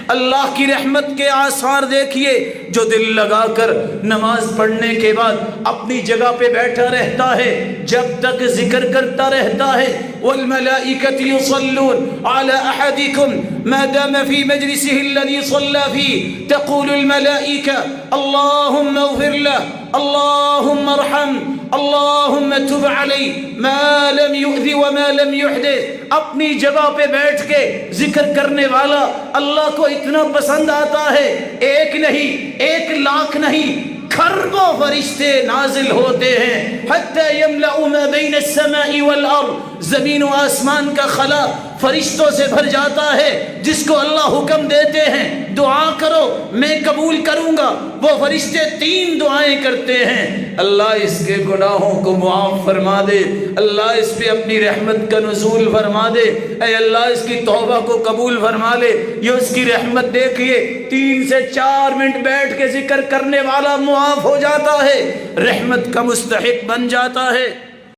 اللہ کی رحمت کے آثار دیکھیے، جو دل لگا کر نماز پڑھنے کے بعد اپنی جگہ پہ بیٹھا رہتا ہے، جب تک ذکر کرتا رہتا ہے، والملائکۃ یصلون علی احدکم ما دام فی مجلسہ الذی صلی فیہ تقول الملائکہ اللہم اغفر لہ اللہم ارحم اللہم تب علی ما لم یؤذ وما لم یحدث۔ اپنی جگہ پہ بیٹھ کے ذکر کرنے والا اللہ کو اتنا پسند آتا ہے، ایک نہیں، 1,00,000 نہیں، کھربوں فرشتے نازل ہوتے ہیں، حتی یملأ ما بین السماء والارض، زمین و آسمان کا خلا فرشتوں سے بھر جاتا ہے۔ جس کو اللہ حکم دیتے ہیں دعا کرو میں قبول کروں گا، وہ فرشتے 3 دعائیں کرتے ہیں، اللہ اس کے گناہوں کو معاف فرما دے، اللہ اس پہ اپنی رحمت کا نزول فرما دے، اے اللہ اس کی توبہ کو قبول فرما لے۔ یہ اس کی رحمت دیکھیے، 3 سے 4 منٹ بیٹھ کے ذکر کرنے والا معاف ہو جاتا ہے، رحمت کا مستحق بن جاتا ہے۔